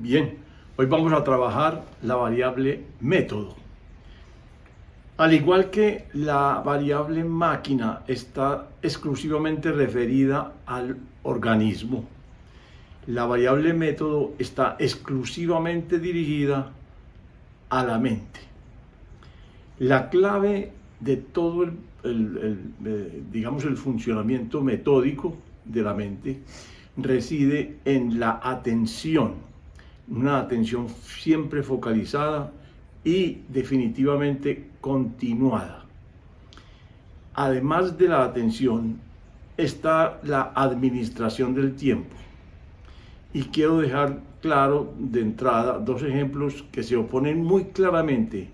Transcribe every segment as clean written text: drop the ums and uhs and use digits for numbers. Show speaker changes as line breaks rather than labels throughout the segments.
Bien, hoy vamos a trabajar la variable método. Al igual que la variable máquina está exclusivamente referida al organismo, la variable método está exclusivamente dirigida a la mente. La clave de todo el funcionamiento metódico de la mente reside en la atención, una atención siempre focalizada y definitivamente continuada. Además de la atención, está la administración del tiempo. Y quiero dejar claro de entrada dos ejemplos que se oponen muy claramente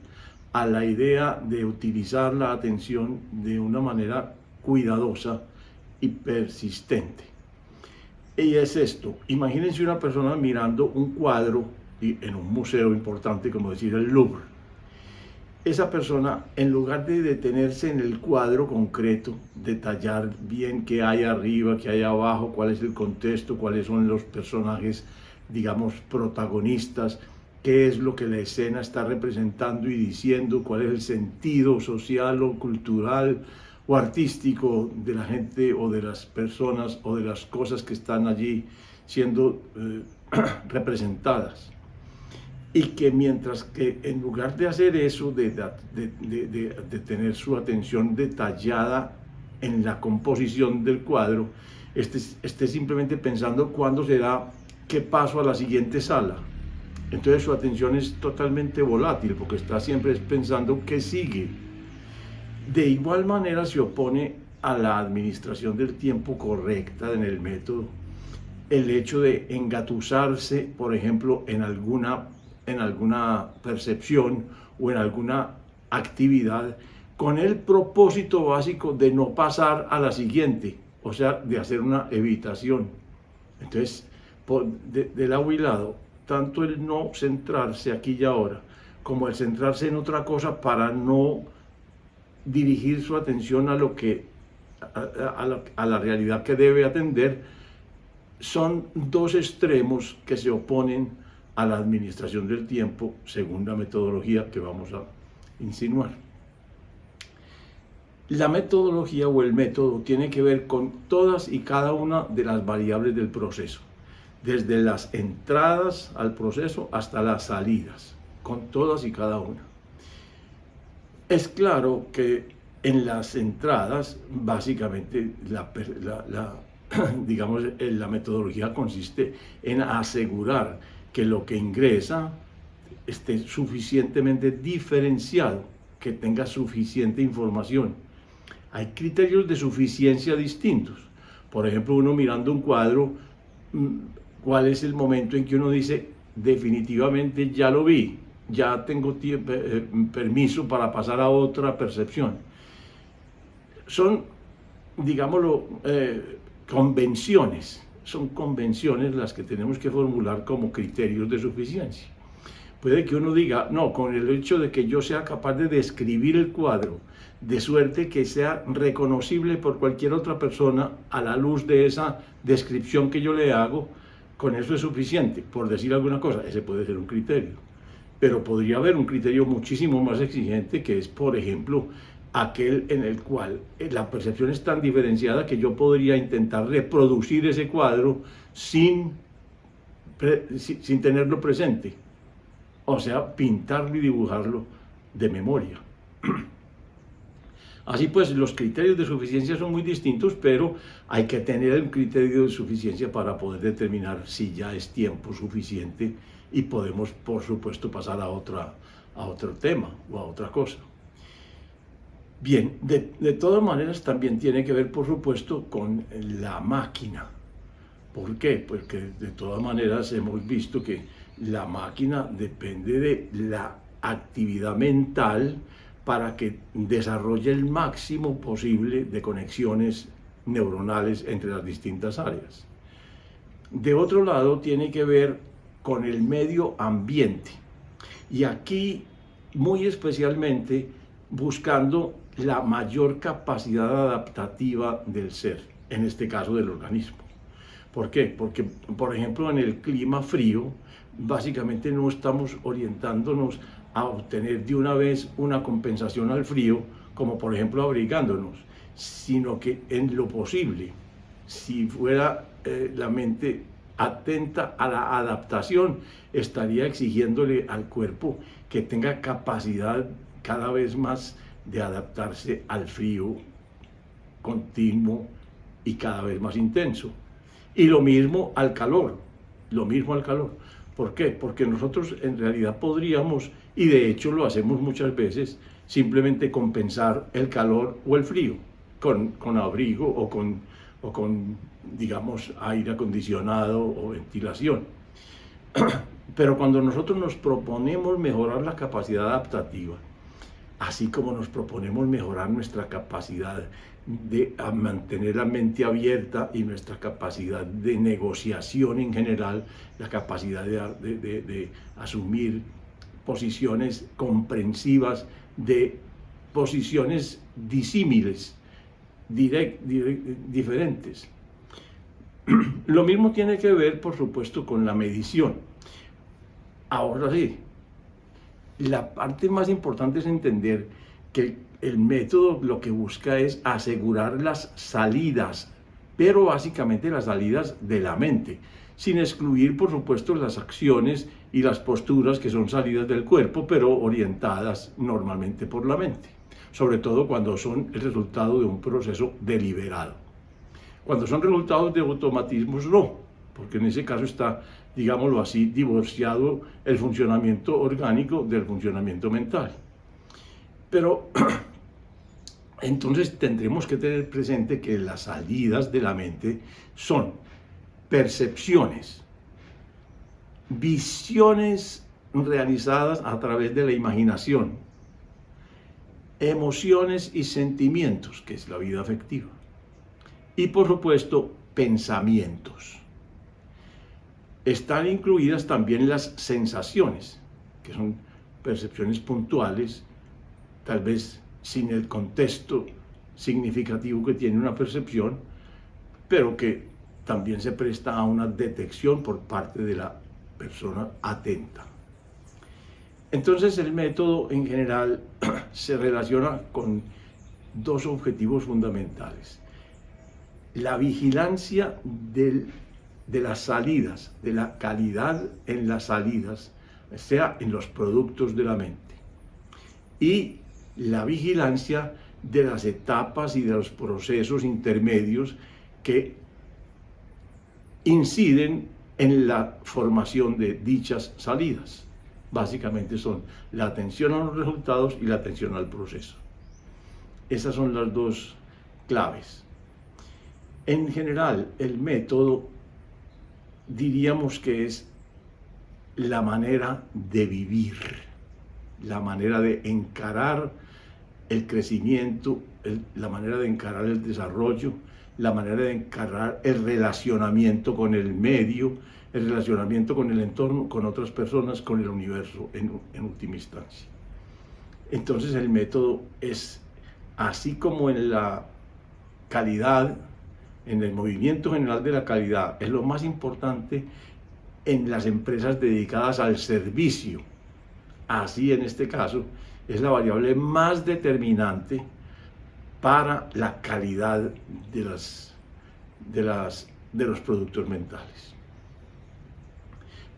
a la idea de utilizar la atención de una manera cuidadosa y persistente. Y es esto: imagínense una persona mirando un cuadro en un museo importante, como decir el Louvre. Esa persona, en lugar de detenerse en el cuadro concreto, detallar bien qué hay arriba, qué hay abajo, cuál es el contexto, cuáles son los personajes, digamos, protagonistas, qué es lo que la escena está representando y diciendo, cuál es el sentido social o cultural o artístico de la gente o de las personas o de las cosas que están allí siendo representadas. Y que mientras que en lugar de hacer eso, de tener su atención detallada en la composición del cuadro, esté simplemente pensando cuándo será que paso a la siguiente sala. Entonces su atención es totalmente volátil porque está siempre pensando qué sigue. De igual manera se opone a la administración del tiempo correcta en el método el hecho de engatusarse, por ejemplo, en alguna percepción o en alguna actividad con el propósito básico de no pasar a la siguiente, o sea, de hacer una evitación. Entonces, de lado y lado, tanto el no centrarse aquí y ahora, como el centrarse en otra cosa para no dirigir su atención a lo que a la realidad que debe atender, son dos extremos que se oponen a la administración del tiempo según la metodología que vamos a insinuar. La metodología o el método tiene que ver con todas y cada una de las variables del proceso, desde las entradas al proceso hasta las salidas, con todas y cada una. Es claro que en las entradas, básicamente, la metodología consiste en asegurar que lo que ingresa esté suficientemente diferenciado, que tenga suficiente información. Hay criterios de suficiencia distintos. Por ejemplo, uno mirando un cuadro, ¿cuál es el momento en que uno dice, definitivamente ya lo vi, ya tengo permiso para pasar a otra percepción? Son, digámoslo, convenciones. Son convenciones las que tenemos que formular como criterios de suficiencia. Puede que uno diga, no, con el hecho de que yo sea capaz de describir el cuadro, de suerte que sea reconocible por cualquier otra persona a la luz de esa descripción que yo le hago, con eso es suficiente, por decir alguna cosa. Ese puede ser un criterio. Pero podría haber un criterio muchísimo más exigente, que es, por ejemplo, aquel en el cual la percepción es tan diferenciada que yo podría intentar reproducir ese cuadro sin tenerlo presente. O sea, pintarlo y dibujarlo de memoria. Así pues, los criterios de suficiencia son muy distintos, pero hay que tener el criterio de suficiencia para poder determinar si ya es tiempo suficiente y podemos, por supuesto, pasar a otro tema o a otra cosa. Bien, de todas maneras también tiene que ver, por supuesto, con la máquina. ¿Por qué? Porque de todas maneras hemos visto que la máquina depende de la actividad mental para que desarrolle el máximo posible de conexiones neuronales entre las distintas áreas. De otro lado, tiene que ver con el medio ambiente. Y aquí, muy especialmente, buscando la mayor capacidad adaptativa del ser, en este caso del organismo. ¿Por qué? Porque, por ejemplo, en el clima frío básicamente no estamos orientándonos a obtener de una vez una compensación al frío, como por ejemplo abrigándonos, sino que en lo posible, si fuera la mente atenta a la adaptación, estaría exigiéndole al cuerpo que tenga capacidad cada vez más de adaptarse al frío continuo y cada vez más intenso. Y lo mismo al calor, lo mismo al calor. ¿Por qué? Porque nosotros en realidad podríamos, y de hecho lo hacemos muchas veces, simplemente compensar el calor o el frío con abrigo o con, digamos, aire acondicionado o ventilación. Pero cuando nosotros nos proponemos mejorar la capacidad adaptativa, así como nos proponemos mejorar nuestra capacidad de mantener la mente abierta y nuestra capacidad de negociación en general, la capacidad de asumir posiciones comprensivas, de posiciones disímiles, diferentes. Lo mismo tiene que ver, por supuesto, con la medición. Ahora sí, la parte más importante es entender que el método lo que busca es asegurar las salidas, pero básicamente las salidas de la mente, sin excluir, por supuesto, las acciones y las posturas que son salidas del cuerpo, pero orientadas normalmente por la mente, sobre todo cuando son el resultado de un proceso deliberado. Cuando son resultados de automatismos, no, porque en ese caso está, digámoslo así, divorciado el funcionamiento orgánico del funcionamiento mental. Pero entonces tendremos que tener presente que las salidas de la mente son percepciones, visiones realizadas a través de la imaginación, emociones y sentimientos, que es la vida afectiva, y por supuesto pensamientos. Están incluidas también las sensaciones, que son percepciones puntuales, tal vez sin el contexto significativo que tiene una percepción, pero que también se presta a una detección por parte de la persona atenta. Entonces el método en general se relaciona con dos objetivos fundamentales: la vigilancia de las salidas, de la calidad en las salidas, sea en los productos de la mente, y la vigilancia de las etapas y de los procesos intermedios que inciden en la formación de dichas salidas. Básicamente son la atención a los resultados y la atención al proceso. Esas son las dos claves. En general, el método diríamos que es la manera de vivir, la manera de encarar el crecimiento, la manera de encarar el desarrollo, la manera de encarar el relacionamiento con el medio, el relacionamiento con el entorno, con otras personas, con el universo en última instancia. Entonces el método es, así como en la calidad, en el movimiento general de la calidad, es lo más importante en las empresas dedicadas al servicio. Así en este caso es la variable más determinante para la calidad de los productos mentales.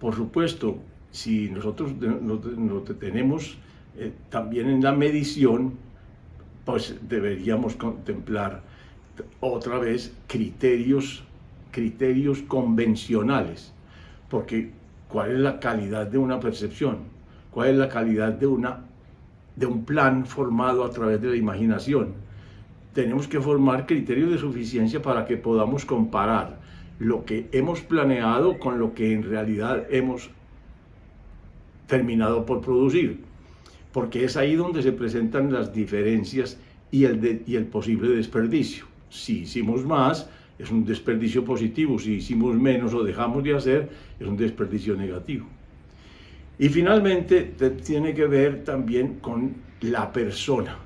Por supuesto, si nosotros nos detenemos también en la medición, pues deberíamos contemplar otra vez criterios convencionales, porque ¿cuál es la calidad de una percepción? ¿Cuál es la calidad de un plan formado a través de la imaginación? Tenemos que formar criterios de suficiencia para que podamos comparar lo que hemos planeado con lo que en realidad hemos terminado por producir, porque es ahí donde se presentan las diferencias y el posible desperdicio. Si hicimos más, es un desperdicio positivo; si hicimos menos o dejamos de hacer, es un desperdicio negativo. Y finalmente tiene que ver también con la persona.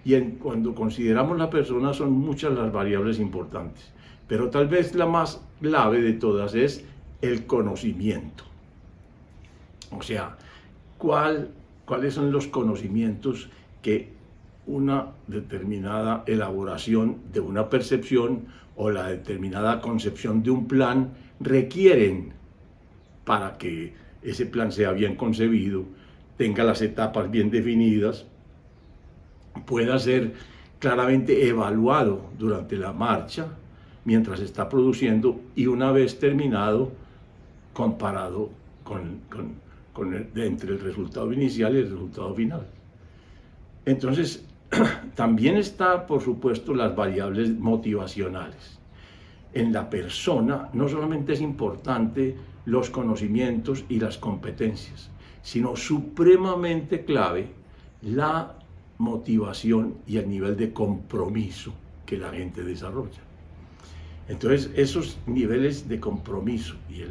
Y cuando consideramos la persona son muchas las variables importantes, pero tal vez la más clave de todas es el conocimiento. O sea, cuáles son los conocimientos que una determinada elaboración de una percepción o la determinada concepción de un plan requieren para que ese plan sea bien concebido, tenga las etapas bien definidas, pueda ser claramente evaluado durante la marcha, mientras está produciendo, y una vez terminado, comparado entre el resultado inicial y el resultado final. Entonces, también está, por supuesto, las variables motivacionales. En la persona no solamente es importante los conocimientos y las competencias, sino supremamente clave la motivación y el nivel de compromiso que la gente desarrolla. Entonces, esos niveles de compromiso y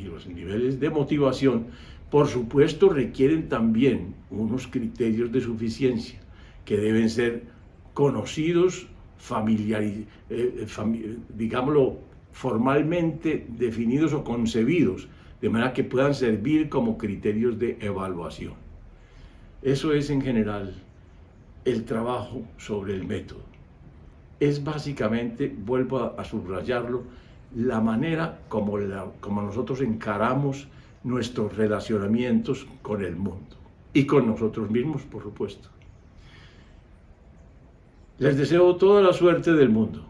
los niveles de motivación, por supuesto, requieren también unos criterios de suficiencia que deben ser conocidos, digámoslo, formalmente definidos o concebidos, de manera que puedan servir como criterios de evaluación. Eso es en general el trabajo sobre el método. Es básicamente, vuelvo a subrayarlo, la manera como nosotros encaramos nuestros relacionamientos con el mundo y con nosotros mismos, por supuesto. Les deseo toda la suerte del mundo.